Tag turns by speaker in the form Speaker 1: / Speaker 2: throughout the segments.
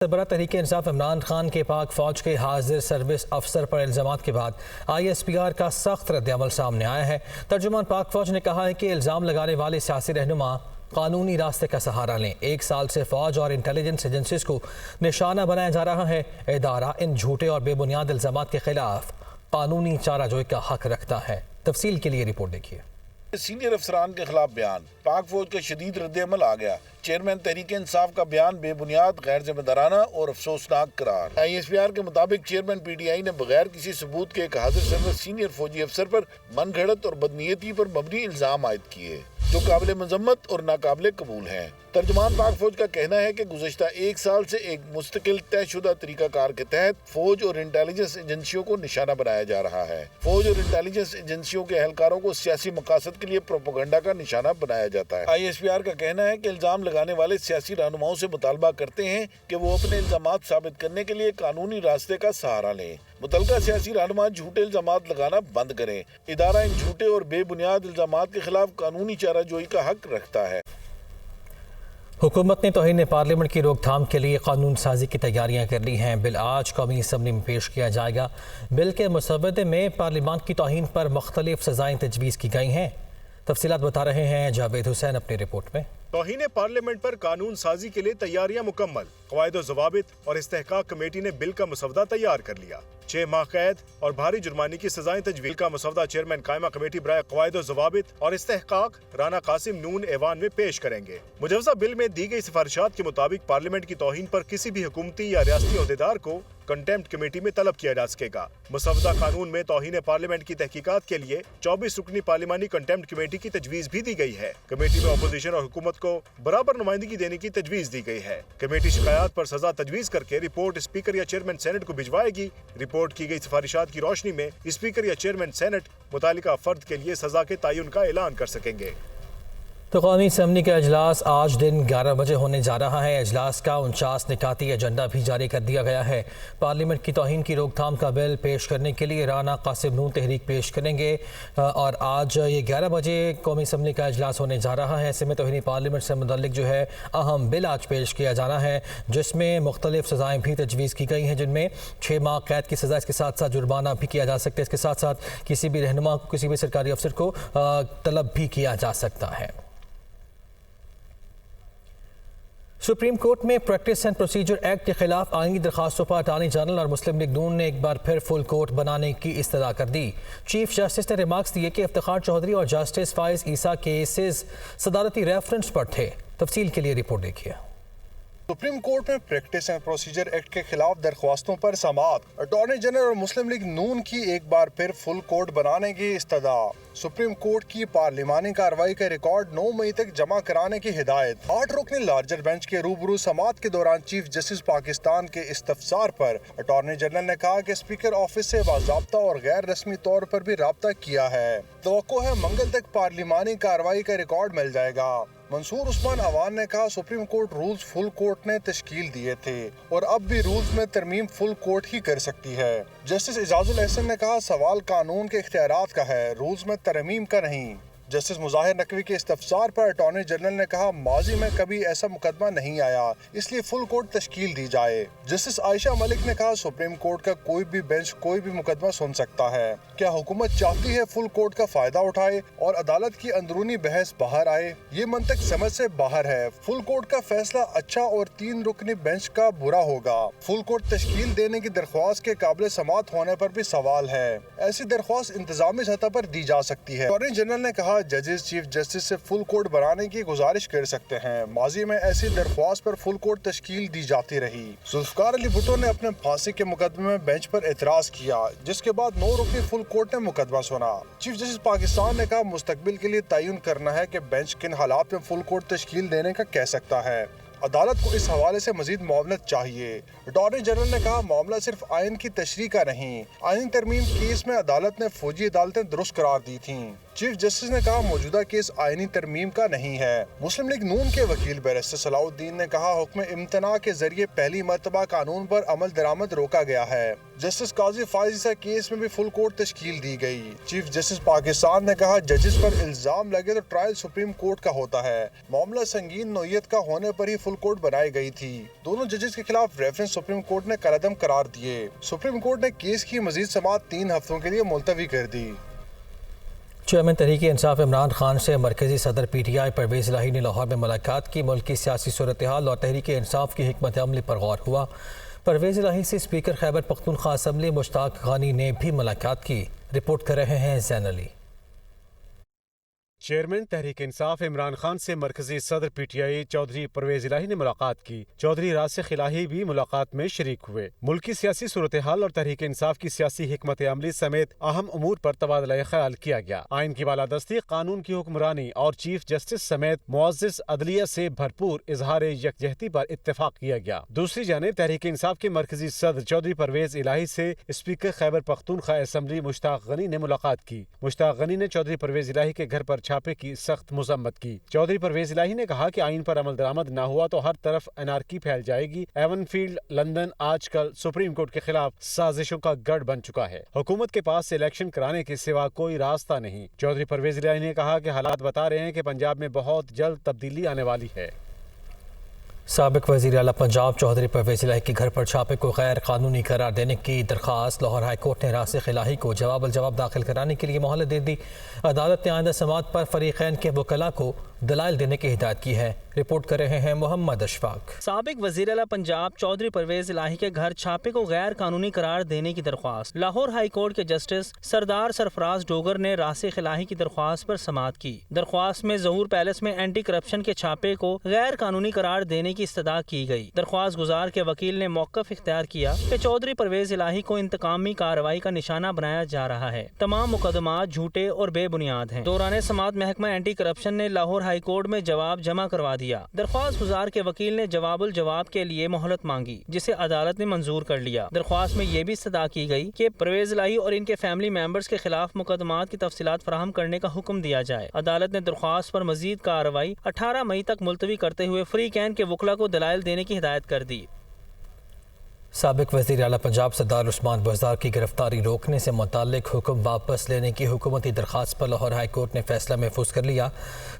Speaker 1: سربراہ تحریک انصاف عمران خان کے پاک فوج کے حاضر سروس افسر پر الزامات کے بعد ISPR کا سخت رد عمل سامنے آیا ہے۔ ترجمان پاک فوج نے کہا ہے کہ الزام لگانے والے سیاسی رہنما قانونی راستے کا سہارا لیں۔ 1 سال سے فوج اور انٹیلیجنس ایجنسیز کو نشانہ بنایا جا رہا ہے۔ ادارہ ان جھوٹے اور بے بنیاد الزامات کے خلاف قانونی چارہ جوئی کا حق رکھتا ہے۔ تفصیل کے لیے رپورٹ دیکھیے۔
Speaker 2: سینئر افسران کے خلاف بیان، پاک فوج کا شدید رد عمل آ گیا۔ چیئرمین تحریک انصاف کا بیان بے بنیاد، غیر ذمہ دارانہ اور افسوسناک قرار۔ ISPR کے مطابق چیئرمین PTI نے بغیر کسی ثبوت کے ایک حاضر سروس سینئر فوجی افسر پر من گھڑت اور بدنیتی پر مبنی الزام عائد کیے جو قابل مذمت اور ناقابل قبول ہیں۔ ترجمان پاک فوج کا کہنا ہے کہ گزشتہ 1 سال سے ایک مستقل طے شدہ طریقہ کار کے تحت فوج اور انٹیلیجنس ایجنسیوں کو نشانہ بنایا جا رہا ہے۔ فوج اور انٹیلیجنس ایجنسیوں کے اہلکاروں کو سیاسی مقاصد کے لیے پروپیگنڈا کا نشانہ بنایا جاتا ہے۔ ISPR کا کہنا ہے کہ الزام لگانے والے سیاسی رہنماؤں سے مطالبہ کرتے ہیں کہ وہ اپنے الزامات ثابت کرنے کے لیے قانونی راستے کا سہارا لیں۔ متعلقہ سیاسی رہنما جھوٹے الزامات لگانا بند کریں۔ ادارہ ان جھوٹے اور بے بنیاد الزامات کے خلاف قانونی چارہ جوئی کا حق رکھتا ہے۔
Speaker 1: حکومت نے توہین پارلیمنٹ کی روک تھام کے لیے قانون سازی کی تیاریاں کر لی ہیں۔ بل آج قومی اسمبلی میں پیش کیا جائے گا۔ بل کے مسودے میں پارلیمان کی توہین پر مختلف سزائیں تجویز کی گئی ہیں۔ تفصیلات بتا رہے ہیں جاوید حسین اپنی رپورٹ میں۔
Speaker 3: توہین پارلیمنٹ پر قانون سازی کے لیے تیاریاں مکمل۔ قواعد و ضوابط اور استحقاق کمیٹی نے بل کا مسودہ تیار کر لیا۔ 6 ماہ قید اور بھاری جرمانے کی سزائیں تجویز کا مسودہ چیئرمین قائمہ کمیٹی برائے قواعد و ضوابط اور استحقاق رانا قاسم نون ایوان میں پیش کریں گے۔ مجوزہ بل میں دی گئی سفارشات کے مطابق پارلیمنٹ کی توہین پر کسی بھی حکومتی یا ریاستی عہدیدار کو کنٹیمپٹ کمیٹی میں طلب کیا جا سکے گا۔ مسودہ قانون میں توہین پارلیمنٹ کی تحقیقات کے لیے 24 رکنی پارلیمانی کنٹیمپٹ کمیٹی کی تجویز بھی دی گئی ہے۔ کمیٹی میں اپوزیشن اور حکومت کو برابر نمائندگی دینے کی تجویز دی گئی ہے۔ کمیٹی شکایات پر سزا تجویز کر کے رپورٹ اسپیکر یا چیئرمین سینٹ کو بھجوائے گی۔ رپورٹ کی گئی سفارشات کی روشنی میں اسپیکر یا چیئرمین سینٹ متعلقہ فرد کے لیے سزا کے تعین کا اعلان کر سکیں گے۔
Speaker 1: تو قومی اسمبلی کا اجلاس آج دن 11 بجے ہونے جا رہا ہے۔ اجلاس کا 49 نکاتی ایجنڈا بھی جاری کر دیا گیا ہے۔ پارلیمنٹ کی توہین کی روک تھام کا بل پیش کرنے کے لیے رانا قاسم نون تحریک پیش کریں گے اور آج یہ 11 بجے قومی اسمبلی کا اجلاس ہونے جا رہا ہے۔ ایسے میں توہین پارلیمنٹ سے متعلق جو ہے اہم بل آج پیش کیا جانا ہے جس میں مختلف سزائیں بھی تجویز کی گئی ہیں، جن میں 6 ماہ قید کی سزا، اس کے ساتھ ساتھ جرمانہ بھی کیا جا سکتا ہے، اس کے ساتھ ساتھ کسی بھی رہنما کو، کسی بھی سرکاری افسر کو طلب بھی کیا جا سکتا ہے۔ سپریم کورٹ میں پریکٹس اینڈ پروسیجر ایکٹ کے خلاف آئینی درخواستوں پر اٹارنی جنرل اور مسلم لیگ نون نے ایک بار پھر فل کورٹ بنانے کی استدعا کر دی۔ چیف جسٹس نے ریمارکس دیے کہ افتخار چودھری اور جسٹس فائز عیسیٰ کیسز صدارتی ریفرنس پر تھے۔ تفصیل کے لیے رپورٹ دیکھیے۔
Speaker 4: سپریم کورٹ میں پریکٹس اینڈ پروسیجر ایکٹ کے خلاف درخواستوں پر سماعت، اٹارنی جنرل اور مسلم لیگ نون کی ایک بار پھر فل کورٹ بنانے کی استدعا۔ سپریم کورٹ کی پارلیمانی کارروائی کا ریکارڈ 9 مئی تک جمع کرانے کی ہدایت۔ 8 رکنی لارجر بینچ کے روبرو سماعت کے دوران چیف جسٹس پاکستان کے استفسار پر اٹارنی جنرل نے کہا کہ اسپیکر آفس سے باضابطہ اور غیر رسمی طور پر بھی رابطہ کیا ہے۔ توقع ہے منگل تک پارلیمانی کارروائی کا ریکارڈ مل جائے گا۔ منصور عثمان عوان نے کہا Supreme Court rules full court نے تشکیل دیے تھے اور اب بھی رولز میں ترمیم فل کورٹ ہی کر سکتی ہے۔ جسٹس اعجاز الاحسن نے کہا سوال قانون کے اختیارات کا ہے، رولز میں ترمیم کا نہیں۔ جسٹس مظاہر نقوی کے استفسار پر اٹارنی جنرل نے کہا ماضی میں کبھی ایسا مقدمہ نہیں آیا، اس لیے فل کورٹ تشکیل دی جائے۔ جسٹس عائشہ ملک نے کہا سپریم کورٹ کا کوئی بھی بینچ کوئی بھی مقدمہ سن سکتا ہے، کیا حکومت چاہتی ہے فل کورٹ کا فائدہ اٹھائے اور عدالت کی اندرونی بحث باہر آئے؟ یہ منطق سمجھ سے باہر ہے۔ فل کورٹ کا فیصلہ اچھا اور 3 رکنی بینچ کا برا ہوگا۔ فل کورٹ تشکیل دینے کی درخواست کے قابل سماعت ہونے پر بھی سوال ہے۔ ایسی درخواست انتظامی سطح پر دی جا سکتی ہے۔ اٹارنی جنرل نے کہا ججز چیف جسٹس سے فل کورٹ بنانے کی گزارش کر سکتے ہیں۔ ماضی میں ایسی درخواست پر فل کورٹ تشکیل دی جاتی رہی۔ ذوالفقار علی بھٹو نے اپنے پھانسی کے مقدمے میں بینچ پر اعتراض کیا، جس کے بعد 9 رکنی فل کورٹ نے مقدمہ سنا۔ چیف جسٹس پاکستان نے کہا مستقبل کے لیے تعین کرنا ہے کہ بینچ کن حالات میں فل کورٹ تشکیل دینے کا کہہ سکتا ہے۔ عدالت کو اس حوالے سے مزید معاونت چاہیے۔ اٹارنی جنرل نے کہا معاملہ صرف آئین کی تشریح کا نہیں، آئینی ترمیم کیس میں عدالت نے فوجی عدالتیں درست قرار دی تھیں۔ چیف جسٹس نے کہا موجودہ کیس آئینی ترمیم کا نہیں ہے۔ مسلم لیگ نون کے وکیل بیرسٹر صلاح الدین نے کہا حکم امتناع کے ذریعے پہلی مرتبہ قانون پر عمل درآمد روکا گیا ہے۔ جسٹس قاضی فائز عیسیٰ کیس میں بھی فل کورٹ تشکیل دی گئی۔ چیف جسٹس پاکستان نے کہا ججز پر الزام لگے تو ٹرائل سپریم کورٹ کا ہوتا ہے، معاملہ سنگین نوعیت کا ہونے پر ہی فل کورٹ بنائی گئی تھی۔ دونوں ججز کے خلاف ریفرنس سپریم کورٹ نے کالعدم قرار دیے۔ سپریم کورٹ نے کیس کی مزید سماعت 3 ہفتوں کے لیے ملتوی کر دی۔
Speaker 1: چیئرمین تحریک انصاف عمران خان سے مرکزی صدر پی ٹی آئی پرویز الہی نے لاہور میں ملاقات کی۔ ملک کی سیاسی صورتحال اور تحریک انصاف کی حکمت عملی پر غور ہوا۔ پرویز الہی سے اسپیکر خیبر پختونخوا اسمبلی مشتاق غنی نے بھی ملاقات کی۔ رپورٹ کر رہے ہیں زین علی۔
Speaker 5: چیئرمین تحریک انصاف عمران خان سے مرکزی صدر P T I Chaudhry Pervaiz Elahi نے ملاقات کی۔ چودھری راسخ الہی بھی ملاقات میں شریک ہوئے۔ ملکی سیاسی صورتحال اور تحریک انصاف کی سیاسی حکمت عملی سمیت اہم امور پر تبادلہ خیال کیا گیا۔ آئین کی بالادستی، قانون کی حکمرانی اور چیف جسٹس سمیت معزز عدلیہ سے بھرپور اظہار یکجہتی پر اتفاق کیا گیا۔ دوسری جانب تحریک انصاف کے مرکزی صدر چودھری پرویز الہی سے اسپیکر خیبر پختونخوا اسمبلی مشتاق غنی نے ملاقات کی۔ مشتاق غنی نے چودھری پرویز الہی کے گھر پر چھاپے کی سخت مذمت کی۔ چودھری پرویز الہی نے کہا کہ آئین پر عمل درآمد نہ ہوا تو ہر طرف انارکی پھیل جائے گی۔ ایون فیلڈ لندن آج کل سپریم کورٹ کے خلاف سازشوں کا گڑھ بن چکا ہے۔ حکومت کے پاس الیکشن کرانے کے سوا کوئی راستہ نہیں۔ چودھری پرویز الہی نے کہا کہ حالات بتا رہے ہیں کہ پنجاب میں بہت جلد تبدیلی آنے والی ہے۔
Speaker 1: سابق وزیر اعلیٰ پنجاب چودھری پرویز الہی کے گھر پر چھاپے کو غیر قانونی قرار دینے کی درخواست لاہور ہائی کورٹ نے راسخ الہی کو جواب الجواب داخل کرانے کے لیے مہلت دے دی۔ عدالت نے آئندہ سماعت پر فریقین کے وکلاء کو دلائل دینے کی ہدایت کی ہے۔ رپورٹ کر رہے ہیں محمد اشفاق۔
Speaker 6: سابق وزیر اعلیٰ پنجاب چودھری پرویز الہی کے گھر چھاپے کو غیر قانونی قرار دینے کی درخواست لاہور ہائی کورٹ کے جسٹس سردار سرفراز ڈوگر نے راسخ الہی کی درخواست پر سماعت کی۔ درخواست میں ظہور پیلس میں اینٹی کرپشن کے چھاپے کو غیر قانونی قرار دینے کی استدعا کی گئی۔ درخواست گزار کے وکیل نے موقف اختیار کیا کہ چودھری پرویز الہی کو انتقامی کارروائی کا نشانہ بنایا جا رہا ہے۔ تمام مقدمات جھوٹے اور بے بنیاد ہیں۔ دوران سماعت محکمہ اینٹی کرپشن نے لاہور ہائی کورٹ میں جواب جمع کروا دیا۔ درخواست گزار کے وکیل نے جواب الجواب کے لیے مہلت مانگی، جسے عدالت نے منظور کر لیا۔ درخواست میں یہ بھی استدعا کی گئی کہ پرویز الہی اور ان کے فیملی ممبرز کے خلاف مقدمات کی تفصیلات فراہم کرنے کا حکم دیا جائے۔ عدالت نے درخواست پر مزید کارروائی 18 مئی تک ملتوی کرتے ہوئے فریقین کے وکلاء کو دلائل دینے کی ہدایت کر دی۔
Speaker 1: سابق وزیر اعلیٰ پنجاب سردار عثمان بزدار کی گرفتاری روکنے سے متعلق حکم واپس لینے کی حکومتی درخواست پر لاہور ہائی کورٹ نے فیصلہ محفوظ کر لیا۔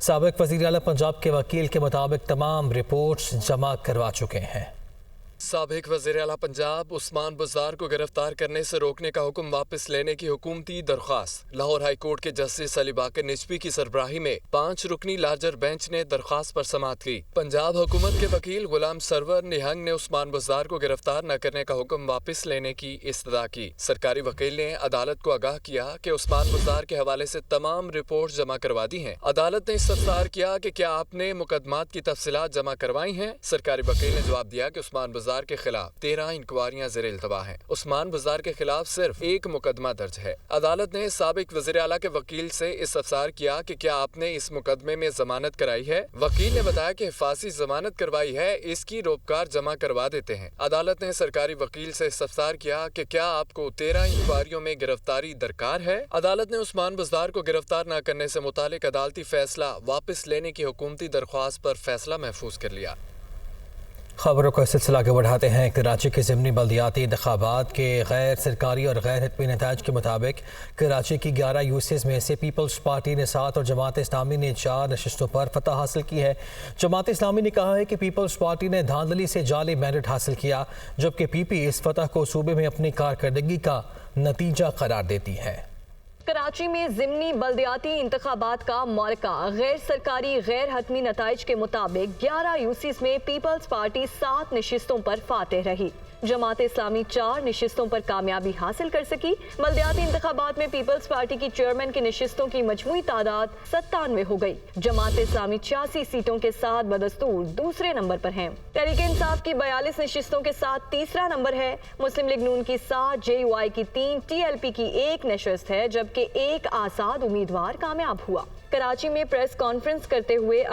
Speaker 1: سابق وزیر اعلیٰ پنجاب کے وکیل کے مطابق تمام رپورٹس جمع کروا چکے ہیں۔
Speaker 7: سابق وزیر اعلیٰ پنجاب عثمان بزدار کو گرفتار کرنے سے روکنے کا حکم واپس لینے کی حکومتی درخواست لاہور ہائی کورٹ کے جسٹس علی باقر نجوی کی سربراہی میں 5 رکنی لارجر بینچ نے درخواست پر سماعت کی۔ پنجاب حکومت کے وکیل غلام سرور نہنگ نے عثمان بزدار کو گرفتار نہ کرنے کا حکم واپس لینے کی استدعا کی۔ سرکاری وکیل نے عدالت کو آگاہ کیا کہ عثمان بزدار کے حوالے سے تمام رپورٹ جمع کروا دی ہیں۔ عدالت نے استفسار کیا کہ کیا آپ نے مقدمات کی تفصیلات جمع کروائی ہیں؟ سرکاری وکیل نے جواب دیا کہ عثمان بزدار کے خلاف 13 انکوائریاں زیر التوا ہیں۔ عثمان بزدار کے خلاف صرف ایک مقدمہ درج ہے۔ عدالت نے سابق وزیر اعلیٰ کے وکیل سے استفسار کیا کہ کیا آپ نے اس مقدمے میں ضمانت کرائی ہے؟ وکیل نے بتایا کہ حفاظتی ضمانت کروائی ہے، اس کی روپکار جمع کروا دیتے ہیں۔ عدالت نے سرکاری وکیل سے استفسار کیا کہ کیا آپ کو 13 انکوائریوں میں گرفتاری درکار ہے؟ عدالت نے عثمان بزدار کو گرفتار نہ کرنے سے متعلق عدالتی فیصلہ واپس لینے کی حکومتی درخواست پر فیصلہ محفوظ کر لیا۔
Speaker 1: خبروں کا سلسلہ آگے بڑھاتے ہیں۔ کراچی کے ضمنی بلدیاتی انتخابات کے غیر سرکاری اور غیر حتمی نتائج کے مطابق کراچی کی 11 یوسیز میں سے پیپلز پارٹی نے 7 اور جماعت اسلامی نے 4 نشستوں پر فتح حاصل کی ہے۔ جماعت اسلامی نے کہا ہے کہ پیپلز پارٹی نے دھاندلی سے جعلی مینڈیٹ حاصل کیا، جبکہ پی پی اس فتح کو صوبے میں اپنی کارکردگی کا نتیجہ قرار دیتی ہے۔
Speaker 8: کراچی میں ضمنی بلدیاتی انتخابات کا معرکہ غیر سرکاری غیر حتمی نتائج کے مطابق 11 یوسیز میں پیپلز پارٹی 7 نشستوں پر فاتح رہی۔ جماعت اسلامی 4 نشستوں پر کامیابی حاصل کر سکی۔ بلدیاتی انتخابات میں پیپلز پارٹی کی چیئرمین کی نشستوں کی مجموعی تعداد 97 ہو گئی۔ جماعت اسلامی 86 سیٹوں کے ساتھ بدستور دوسرے نمبر پر ہیں۔ تحریک انصاف کی 42 نشستوں کے ساتھ تیسرا نمبر ہے۔ مسلم لیگ نون کی 7، جے یو آئی کی 3، ٹی ایل پی کی 1 نشست ہے، جبکہ ایک آزاد امیدوار کامیاب ہوا۔ کراچی میں پریس کانفرنس کرتے ہوئے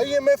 Speaker 4: IMF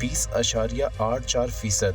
Speaker 9: 20.84%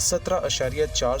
Speaker 9: 17.40%